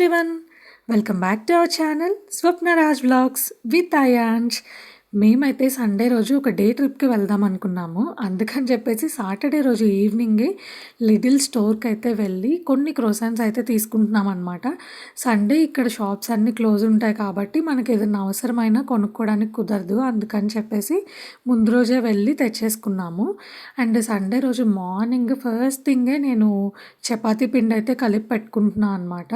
Everyone, welcome back to our channel Swapnaraj vlogs with Ayansh. మేమైతే Sunday రోజు ఒక డే ట్రిప్కి వెళ్దాం అనుకున్నాము. అందుకని చెప్పేసి సాటర్డే రోజు ఈవినింగే లిటిల్ స్టోర్కి అయితే వెళ్ళి కొన్ని క్రోసాన్స్ అయితే తీసుకుంటున్నాం అనమాట. సండే ఇక్కడ షాప్స్ అన్నీ క్లోజ్ ఉంటాయి కాబట్టి మనకి ఏదైనా అవసరమైనా కొనుక్కోవడానికి కుదరదు. అందుకని చెప్పేసి ముందు రోజే వెళ్ళి తెచ్చేసుకున్నాము. అండ్ సండే రోజు మార్నింగ్ ఫస్ట్ థింగే నేను చపాతీ పిండి అయితే కలిపి పెట్టుకుంటున్నాను అనమాట.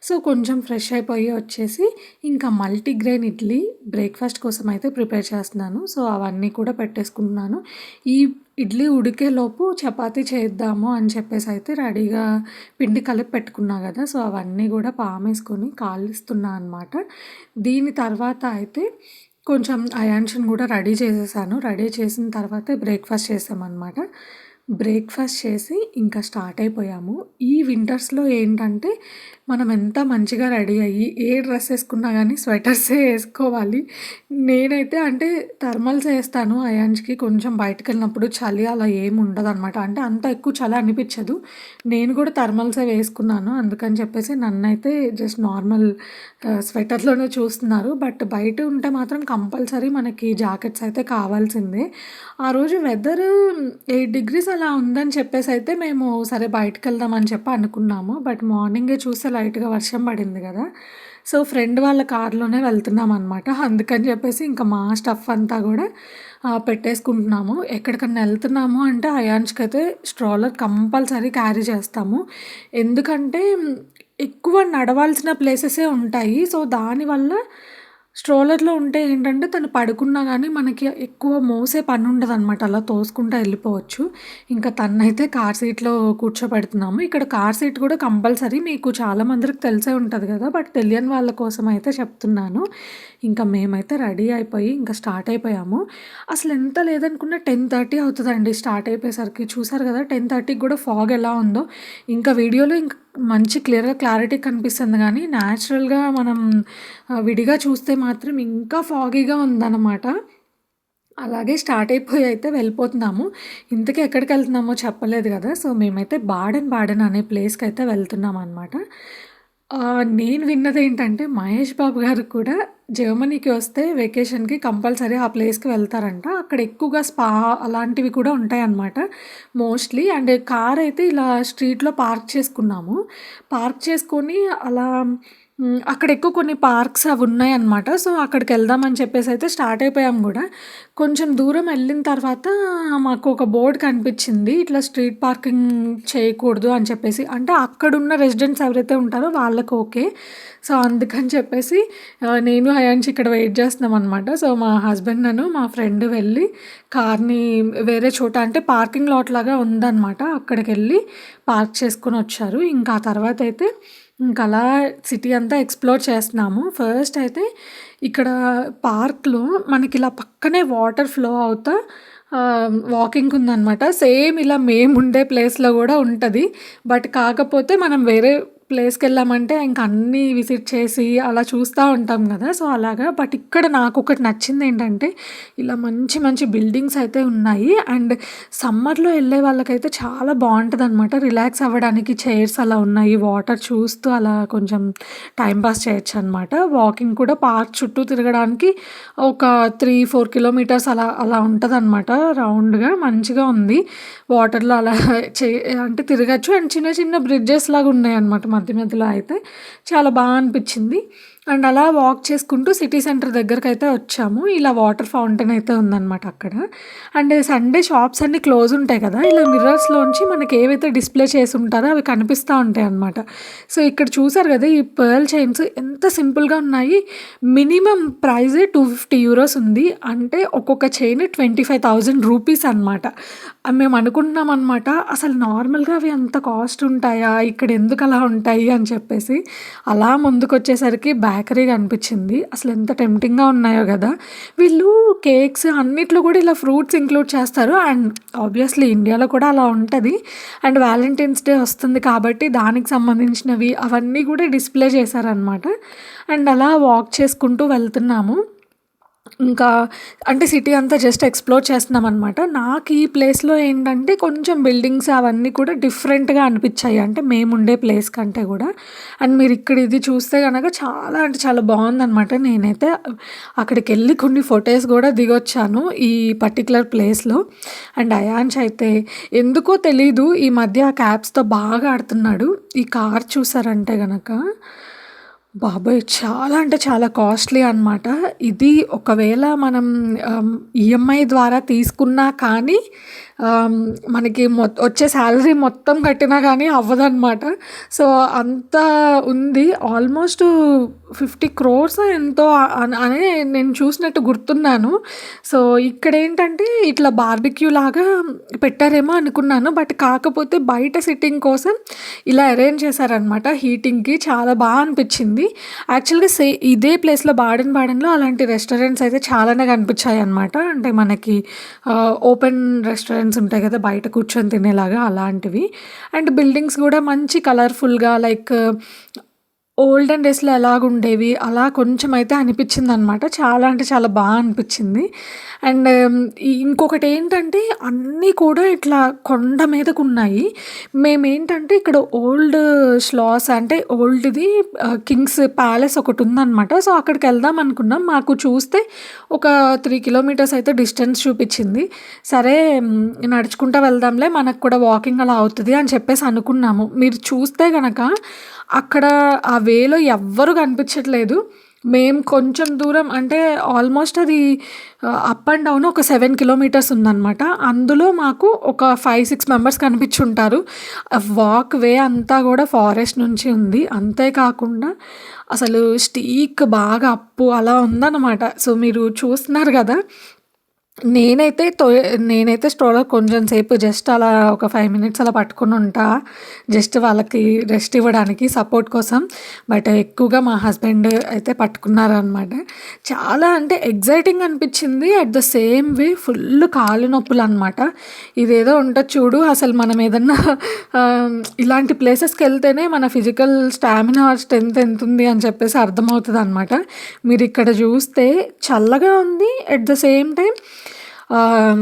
సో కొంచెం ఫ్రెష్ అయిపోయి వచ్చేసి ఇంకా మల్టీగ్రెయిన్ ఇడ్లీ బ్రేక్ఫాస్ట్ కోసం అయితే ప్రిపేర్ చేస్తున్నాను. సో అవన్నీ కూడా పెట్టేసుకుంటున్నాను. ఈ ఇడ్లీ ఉడికేలోపు చపాతీ చేద్దాము అని చెప్పేసి అయితే రెడీగా పిండి కలిపి పెట్టుకున్నా కదా. సో అవన్నీ కూడా పామేసుకొని కాలుస్తున్నా అనమాట. దీని తర్వాత అయితే కొంచెం అయాన్షన్ కూడా రెడీ చేసేసాను. రెడీ చేసిన తర్వాతే బ్రేక్ఫాస్ట్ చేసామన్నమాట. బ్రేక్ఫాస్ట్ చేసి ఇంకా స్టార్ట్ అయిపోయాము. ఈ వింటర్స్లో ఏంటంటే మనం ఎంత మంచిగా రెడీ అయ్యి ఏ డ్రెస్ వేసుకున్నా కానీ స్వెటర్సే వేసుకోవాలి. నేనైతే అంటే థర్మల్స్ వేస్తాను అయాన్స్కి. కొంచెం బయటకు వెళ్ళినప్పుడు చలి అలా ఏమి ఉండదు అనమాట. అంటే అంత ఎక్కువ చలి అనిపించదు. నేను కూడా థర్మల్సే వేసుకున్నాను. అందుకని చెప్పేసి నన్నైతే జస్ట్ నార్మల్ స్వెటర్లోనే చూస్తున్నారు. బట్ బయట ఉంటే మాత్రం కంపల్సరీ మనకి జాకెట్స్ అయితే కావాల్సిందే. ఆ రోజు వెదర్ 8 degrees అలా ఉందని చెప్పేసి అయితే మేము సరే బయటకు వెళ్దామని చెప్పి అనుకున్నాము. బట్ మార్నింగే చూస్తే లైట్గా వర్షం పడింది కదా. సో ఫ్రెండ్ వాళ్ళ కార్లోనే వెళ్తున్నాం అనమాట. అందుకని చెప్పేసి ఇంకా మా స్టఫ్ అంతా కూడా పెట్టేసుకుంటున్నాము. ఎక్కడికన్నా వెళ్తున్నాము అంటే అయాన్స్కి అయితే స్ట్రోలర్ కంపల్సరీ క్యారీ చేస్తాము. ఎందుకంటే ఎక్కువ నడవాల్సిన ప్లేసెసే ఉంటాయి. సో దానివల్ల స్ట్రోలర్లో ఉంటే ఏంటంటే తను పడుకున్నా కానీ మనకి ఎక్కువ మోసే పని ఉండదనమాట. అలా తోసుకుంటూ వెళ్ళిపోవచ్చు. ఇంకా తనైతే కార్ సీట్లో కూర్చోబెడుతున్నాము. ఇక్కడ కార్ సీట్ కూడా కంపల్సరీ. మీకు చాలా మందికి తెలిసే ఉంటుంది కదా. బట్ తెలియని వాళ్ళ కోసం అయితే చెప్తున్నాను. ఇంకా మేమైతే రెడీ అయిపోయి ఇంకా స్టార్ట్ అయిపోయాము. అసలు ఎంత లేదనుకున్నా 10:30 అవుతుందండి స్టార్ట్ అయిపోయేసరికి. చూసారు కదా 10:30కి కూడా ఫాగ్ ఎలా ఉందో. ఇంకా వీడియోలో ఇంకా మంచి క్లారిటీ కనిపిస్తుంది కానీ న్యాచురల్గా మనం విడిగా చూస్తే మాత్రం ఇంకా ఫాగీగా ఉందన్నమాట. అలాగే స్టార్ట్ అయిపోయి అయితే వెళ్ళిపోతున్నాము. ఇంతకీ ఎక్కడికి వెళ్తున్నామో చెప్పలేదు కదా. సో మేమైతే బాడెన్ అనే ప్లేస్కి అయితే వెళ్తున్నాం అనమాట. నేను విన్నది ఏంటంటే మహేష్ బాబు గారు కూడా జర్మనీకి వస్తే వెకేషన్కి కంపల్సరీ ఆ ప్లేస్కి వెళ్తారంట. అక్కడ ఎక్కువగా స్పా అలాంటివి కూడా ఉంటాయన్నమాట మోస్ట్లీ. అండ్ కార్ అయితే ఇలా స్ట్రీట్లో పార్క్ చేసుకున్నాము. పార్క్ చేసుకొని అలా అక్కడ ఎక్కువ కొన్ని పార్క్స్ అవి ఉన్నాయన్నమాట. సో అక్కడికి వెళ్దామని చెప్పేసి అయితే స్టార్ట్ అయిపోయాము కూడా. కొంచెం దూరం వెళ్ళిన తర్వాత మాకు ఒక బోర్డ్ కనిపించింది. ఇట్లా స్ట్రీట్ పార్కింగ్ చేయకూడదు అని చెప్పేసి. అంటే అక్కడున్న రెసిడెంట్స్ ఎవరైతే ఉంటారో వాళ్ళకి ఓకే. సో అందుకని చెప్పేసి నేను అయాన్ష్ ఇక్కడ వెయిట్ చేస్తున్నాం అనమాట. సో మా హస్బెండ్ నన్ను మా ఫ్రెండ్ వెళ్ళి కార్ని వేరే చోట అంటే పార్కింగ్ లాట్ లాగా ఉందన్నమాట. అక్కడికి వెళ్ళి పార్క్ చేసుకొని వచ్చారు. ఇంకా ఆ తర్వాత అయితే ఇంకా అలా సిటీ అంతా ఎక్స్ప్లోర్ చేస్తున్నాము. ఫస్ట్ అయితే ఇక్కడ పార్క్లో మనకి ఇలా పక్కనే వాటర్ ఫ్లో అవుతా వాకింగ్ ఉందన్నమాట. సేమ్ ఇలా మేము ఉండే ప్లేస్లో కూడా ఉంటుంది. బట్ కాకపోతే మనం వేరే ప్లేస్కి వెళ్ళామంటే ఇంకా అన్నీ విజిట్ చేసి అలా చూస్తూ ఉంటాం కదా. సో అలాగా. బట్ ఇక్కడ నాకు ఒకటి నచ్చింది ఏంటంటే ఇలా మంచి మంచి బిల్డింగ్స్ అయితే ఉన్నాయి. అండ్ సమ్మర్లో వెళ్ళే వాళ్ళకైతే చాలా బాగుంటుంది అనమాట. రిలాక్స్ అవ్వడానికి చైర్స్ అలా ఉన్నాయి. వాటర్ చూస్తూ అలా కొంచెం టైంపాస్ చేయొచ్చు అనమాట. వాకింగ్ కూడా పార్క్ చుట్టూ తిరగడానికి ఒక 3-4 kilometers అలా అలా ఉంటుంది అనమాట. రౌండ్గా మంచిగా ఉంది. వాటర్లో అలా అంటే తిరగచ్చు. అండ్ చిన్న చిన్న బ్రిడ్జెస్ లాగా ఉన్నాయి అనమాట మధ్యలో అయితే. చాలా బాగా అనిపించింది. అండ్ అలా వాక్ చేసుకుంటూ సిటీ సెంటర్ దగ్గరికి అయితే వచ్చాము. ఇలా వాటర్ ఫౌంటైన్ అయితే ఉందన్నమాట అక్కడ. అండ్ సండే షాప్స్ అన్నీ క్లోజ్ ఉంటాయి కదా. ఇలా మిర్రర్స్లోంచి మనకి ఏవైతే డిస్ప్లే చేసి ఉంటారో అవి కనిపిస్తూ ఉంటాయి అన్నమాట. సో ఇక్కడ చూసారు కదా ఈ పర్ల్ చైన్స్ ఎంత సింపుల్గా ఉన్నాయి. మినిమం ప్రైజే €250 ఉంది. అంటే ఒక్కొక్క చైన్ 25,000 రూపీస్ అనమాట. మేము అనుకుంటున్నాం అనమాట అసలు నార్మల్గా అవి అంత కాస్ట్ ఉంటాయా, ఇక్కడ ఎందుకు అలా ఉంటాయి అని చెప్పేసి. అలా ముందుకు వచ్చేసరికి బేకరీ కనిపించింది. అసలు ఎంత టెంప్టింగ్గా ఉన్నాయో కదా. వీళ్ళు కేక్స్ అన్నిట్లో కూడా ఇలా ఫ్రూట్స్ ఇంక్లూడ్ చేస్తారు. అండ్ ఆబ్వియస్లీ ఇండియాలో కూడా అలా ఉంటుంది. అండ్ వ్యాలంటైన్స్ డే వస్తుంది కాబట్టి దానికి సంబంధించినవి అవన్నీ కూడా డిస్ప్లే చేశారనమాట. అండ్ అలా వాక్ చేసుకుంటూ వెళ్తున్నాము. ఇంకా అంటే సిటీ అంతా జస్ట్ ఎక్స్‌ప్లోర్ చేస్తున్నామనమాట. నాకు ఈ ప్లేస్‌లో ఏంటంటే కొంచెం బిల్డింగ్స్ అవన్నీ కూడా డిఫరెంట్‌గా అనిపిచ్చాయి. అంటే మేముండే ప్లేస్ కంటే గూడా. అండ్ మీరిక్కడ ఇది చూస్తే గనక చాలా అంటే చాలా బావుందనమాట. నేనైతే అక్కడికెళ్ళి కొన్ని ఫోటోస్ గూడా దిగొచ్చాను ఈ పర్టిక్యులర్ ప్లేస్‌లో. అండ్ అయాన్ష్ అయితే ఎందుకో తెలీదు ఈ మధ్య ఆ క్యాబ్స్‌తో బాగా ఆడుతున్నాడు. ఈ కార్ చూసారంటే గనక బాబోయ్! చాలా అంటే చాలా కాస్ట్‌లీ అనమాట. ఇది ఒకవేళ మనం ఈఎంఐ ద్వారా తీసుకున్నా కానీ ఆహ్, మనకి వచ్చే సాలరీ మొత్తం కట్టినా గానీ అవ్వదనమాట. సో, అంత ఉంది. ఆల్మోస్ట్ 50 క్రోర్సో ఎంతో అని నేను చూసినట్టు గుర్తున్నాను. సో, ఇక్కడేంటంటే ఇట్లా బార్బిక్యూ లాగా పెట్టారేమో అనుకున్నాను. బట్ కాకపోతే బయట సిట్టింగ్ కోసం ఇలా అరేంజ్ చేశారనమాట హీటింగ్‌కి. చాలా అనిపిచ్చింది. యాక్చువల్‌గా ఇదే ప్లేస్‌లో బాడెన్‌లో అలాంటి రెస్టారెంట్స్ అయితే చాలానే కనిపించాయన్నమాట. అంటే మనకి ఓపెన్ రెస్టారెంట్స్ ఉంటాయి కదా! బయట కూర్చొని తినేలాగా అలాంటివి. అండ్ బిల్డింగ్స్ గూడా మంచి కలర్‌ఫుల్‌గా లైక్ ఓల్డెన్ డేస్‌లో ఎలాగుండేవి అలా కొంచెం అయితే అనిపించిందనమాట. చాలా అంటే చాలా అనిపించింది. అండ్ ఇంకొకటేంటంటే అన్నీ కూడా ఇట్లా కొండ మీదకున్నాయి. మేమేంటంటే ఇక్కడ ఓల్డ్ స్లాస్ అంటే ఓల్డ్‌ది కింగ్స్ ప్యాలెస్ ఒకటుందనమాట. సో, అక్కడికెళ్దాం అనుకున్నాం. మాకు చూస్తే ఒక 3 కిలోమీటర్స్ అయితే డిస్టెన్స్ చూపిచ్చింది. సరే నడుచుకుంటా వెళ్దాంలే మనకు కూడా వాకింగ్ అలా అవుతది అని చెప్పేసి అనుకున్నాము. మీరు చూస్తే గనక అక్కడ ఆ వేలో ఎవ్వరు కనిపించట్లేదు. మేము కొంచెం దూరం అంటే ఆల్మోస్ట్ అది అప్ అండ్ డౌన్ ఒక 7 కిలోమీటర్స్ ఉందనమాట. అందులో మాకు ఒక 5, 6 మెంబర్స్ కనిపించుంటారు. వాక్ వే అంతా గూడా ఫారెస్ట్ నుంచి ఉంది. అంతే కాకుండా అసలు స్టీక్ బాగా అప్పు అలా ఉందనమాట. సో, మీరు చూస్తున్నారు గదా! నేనైతే నేనైతే స్ట్రోలర్ కొంచెం సేపు జస్ట్ అలా ఒక 5 మినిట్స్ అలా పట్టుకొనుంటా. జస్ట్ వాళ్ళకి రెస్ట్ ఇవ్వడానికి సపోర్ట్ కోసం. బట్ ఎక్కువగా మా హస్బెండ్ అయితే పట్టుకున్నారనమాట. చాలా అంటే ఎక్సైటింగ్ అనిపిచ్చింది. At the same way full కాళ్ళు నొప్పులనమాట. ఇదేదో ఉంటది చూడు అసలు మనం ఏదన్నా ఇలాంటి ప్లేసెస్‌కెళ్తేనే మన ఫిజికల్ స్టామినా, స్ట్రెంత్ ఎంతుంది అని చెప్పేసి అర్థమవుతదనమాట. మీరిక్కడ చూస్తే చల్లగా ఉంది. అట్ ద సేమ్ టైమ్ ఆహ్,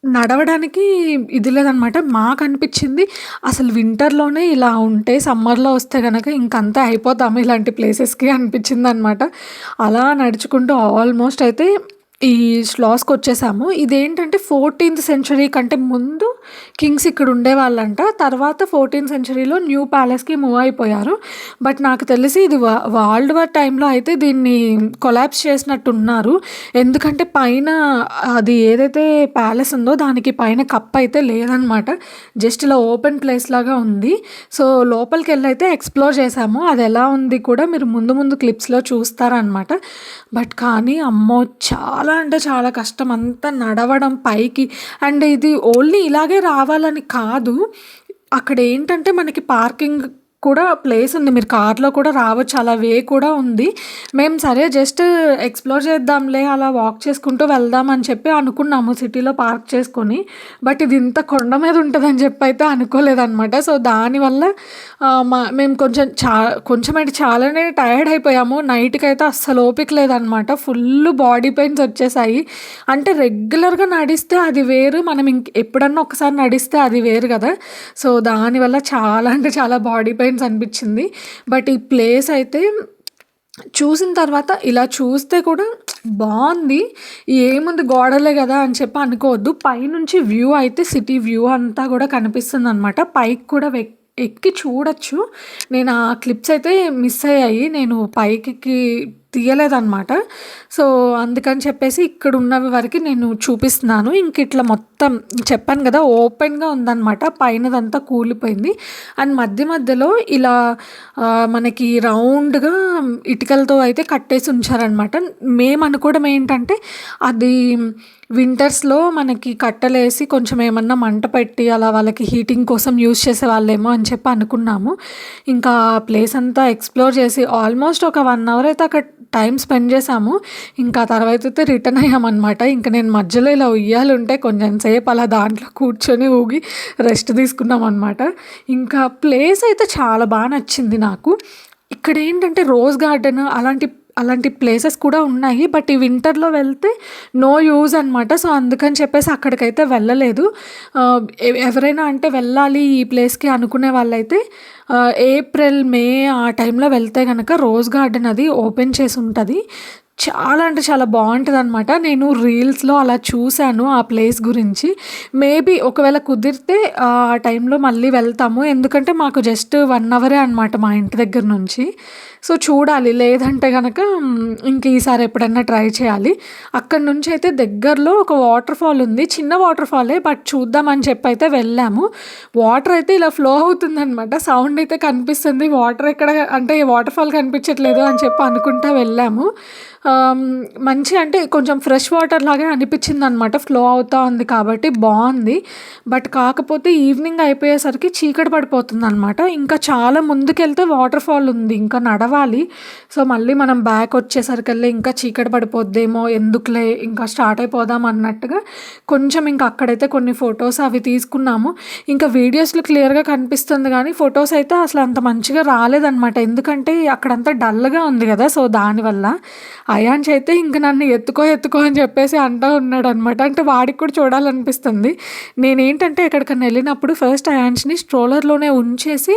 నడవడానికి ఇది లేదనమాట. మాకనిపిచ్చింది అసలు వింటర్‌లోనే ఇలా ఉంటే సమ్మర్‌లో వస్తే గనక ఇంకంతే అయిపోతాము ఇలాంటి ప్లేసెస్‌కి అనిపిచ్చిందనమాట. అలా నడుచుకుంటూ ఆల్మోస్ట్ అయితే ఈ స్లాస్‌కొచ్చేసాము. ఇదేంటంటే 14థ్ సెంచరీ కంటే ముందు కింగ్స్ ఇక్కడ ఉండేవాళ్ళంట. తర్వాత 14థ్ సెంచరీలో న్యూ ప్యాలెస్‌కి మూవ్ అయిపోయారు. బట్ నాకు తెలిసి ఇది వరల్డ్ వార్ టైంలో అయితే దీన్ని కొలాప్స్ చేసినట్టున్నారు. ఎందుకంటే పైన అది ఏదైతే ప్యాలెస్ ఉందో దానికి పైన కప్ అయితే లేదనమాట. జస్ట్ ఇలా ఓపెన్ ప్లేస్ లాగా ఉంది. సో, లోపలికెళ్ళైతే ఎక్స్‌ప్లోర్ చేశాము. అదెలా ఉంది కూడా మీరు ముందు ముందు క్లిప్స్‌లో చూస్తారనమాట. బట్ కానీ అమ్మో! చాలా అంటే చాలా కష్టం. అంతా నడవడం పైకి. అండ్ ఇది ఓన్లీ ఇలాగే రావాలని కాదు. అక్కడేంటంటే మనకి పార్కింగ్ కూడా ప్లేస్ ఉంది. మీరు కార్‌లో కూడా రావచ్చు. అలా వే కూడా ఉంది. మేము సరే జస్ట్ ఎక్స్‌ప్లోర్ చేద్దాంలే అలా వాక్ చేసుకుంటూ వెళ్దాం అని చెప్పి అనుకున్నాము సిటీలో పార్క్ చేసుకొని. బట్ ఇది ఇంత కొండ మీద ఉంటదని చెప్పైతే అనుకోలేదనమాట. సో, దానివల్ల మేము కొంచెం ఏంటి చాలానే టైర్డ్ అయిపోయాము. నైట్‌కైతే అస్సలు ఓపిక లేదనమాట. ఫుల్లు బాడీ పెయిన్స్ వచ్చేసాయి. అంటే రెగ్యులర్‌గా నడిస్తే అది వేరు. మనం ఎప్పుడన్నా ఒకసారి నడిస్తే అది వేరు గదా! సో, దానివల్ల చాలా అంటే చాలా బాడీ పెయిన్స్ అనిపిచ్చింది. బట్ ఈ ప్లేస్ అయితే చూసిన తర్వాత ఇలా చూస్తే కూడా బావుంది. ఏముంది గోడలే గదా అని చెప్పి అనుకోవద్దు. పైనుంచి వ్యూ అయితే సిటీ వ్యూ అంతా గూడా కనిపిస్తుందనమాట. పైకి కూడా ఎక్కి చూడొచ్చు. నేను ఆ క్లిప్స్ అయితే మిస్ అయ్యాయి. నేను పైకెక్కి తీయలేదనమాట. సో, అందుకని చెప్పేసి ఇక్కడున్నవి వరకి నేను చూపిస్తున్నాను. ఇంక ఇట్లా మొత్తం చెప్పాను గదా! ఓపెన్‌గా ఉందనమాట. పైనదంతా కూలిపోయింది. అండ్ మధ్య మధ్యలో ఇలా మనకి రౌండ్‌గా ఇటుకలతో అయితే కట్టేసి ఉంచారనమాట. మేము అనుకోవడం ఏంటంటే అది వింటర్స్‌లో మనకి కట్టెలేసి కొంచెం ఏమన్నా మంట పెట్టి అలా వాళ్ళకి హీటింగ్ కోసం యూజ్ చేసేవాళ్ళేమో అని చెప్పి అనుకున్నాము. ఇంకా ప్లేస్ అంతా ఎక్స్‌ప్లోర్ చేసి ఆల్మోస్ట్ ఒక 1 అవర్ అయితే అక్కడ టైమ్ స్పెండ్ చేశాము. ఇంకా తర్వాత అయితే రిటర్న్ అయ్యామనమాట. ఇంక నేను మధ్యలో ఇలా ఉయ్యాలుంటే కొంచెం సేపు అలా దాంట్లో కూర్చొని ఊగి రెస్ట్ తీసుకున్నామనమాట. ఇంకా ప్లేస్ అయితే చాలా నచ్చింది నాకు. ఇక్కడేంటంటే రోజ్ గార్డెన్ అలాంటి అలాంటి ప్లేసెస్ కూడా ఉన్నాయి. బట్ ఈ వింటర్‌లో వెళ్తే నో యూజ్ అనమాట. సో, అందుకని చెప్పేసి అక్కడికైతే వెళ్ళలేదు. ఎవరైనా అంటే వెళ్ళాలి ఈ ప్లేస్‌కి అనుకునే వాళ్ళైతే ఏప్రిల్, మే ఆ టైంలో వెళ్తే గనక రోజ్ గార్డెన్ అది ఓపెన్ చేసి ఉంటది. చాలా అంటే చాలా బావుంటదనమాట. నేను రీల్స్‌లో అలా చూసాను ఆ ప్లేస్ గురించి. మేబీ ఒకవేళ కుదిరితే ఆ టైంలో మళ్ళీ వెళ్తాము. ఎందుకంటే మాకు జస్ట్ 1 అవరే అనమాట మా ఇంటి దగ్గర నుంచి. సో, చూడాలి. లేదంటే గనక ఇంక ఈసారి ఎప్పుడన్నా ట్రై చేయాలి. అక్కడి నుంచయితే దగ్గరలో ఒక వాటర్ ఫాల్ ఉంది. చిన్న వాటర్ ఫాలే బట్ చూద్దామని చెప్పైతే వెళ్ళాము. వాటర్ అయితే ఇలా ఫ్లో అవుతుందనమాట. సౌండ్ అయితే కనిపిస్తుంది. వాటర్ ఎక్కడ అంటే వాటర్ ఫాల్ కనిపించట్లేదు అని చెప్పి అనుకుంటా వెళ్ళాము. మంచి అంటే కొంచెం ఫ్రెష్ వాటర్ లాగే అనిపించిందనమాట. ఫ్లో అవుతా ఉంది కాబట్టి బావుంది. బట్ కాకపోతే ఈవినింగ్ అయిపోయేసరికి చీకటి పడిపోతుందనమాట. ఇంకా చాలా ముందుకెళ్తే వాటర్ ఫాల్ ఉంది. ఇంకా నడవాలి. సో, మళ్ళీ మనం బ్యాక్ వచ్చేసరికల్లా ఇంకా చీకటి పడిపోద్దేమో, ఎందుకులే ఇంకా స్టార్ట్ అయిపోదాం అన్నట్టుగా కొంచెం ఇంకా అక్కడైతే కొన్ని ఫొటోస్ అవి తీసుకున్నాము. ఇంకా వీడియోస్‌లో క్లియర్‌గా కనిపిస్తుంది గానీ, ఫొటోస్ అయితే అసలు అంత మంచిగా రాలేదనమాట. ఎందుకంటే అక్కడంతా డల్‌గా ఉంది గదా! సో, దానివల్ల. అయాన్ష్ అయితే ఇంక నన్ను ఎత్తుకో, ఎత్తుకో అని చెప్పేసి అంటా ఉన్నాడనమాట. అంటే వాడికి కూడా చూడాలనిపిస్తుంది. నేనేంటంటే ఎక్కడికన్నా ఎళ్ళినప్పుడు ఫస్ట్ అయాన్ష్‌ని స్ట్రోలర్‌లోనే ఉంచేసి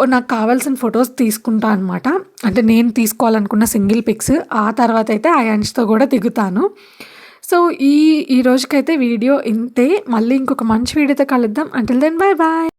నాకు కావాల్సిన ఫొటోస్ తీసుకుంటా అనమాట. అంటే నేను తీసుకోవాలనుకున్న సింగిల్ పిక్స్. ఆ తర్వాతయితే అయాన్ష్‌తో కూడా దిగుతాను. సో, ఈ రోజుకైతే వీడియో ఇంతే. మళ్ళీ ఇంకొక మంచి వీడియోతో కలుద్దాం. Until then bye by.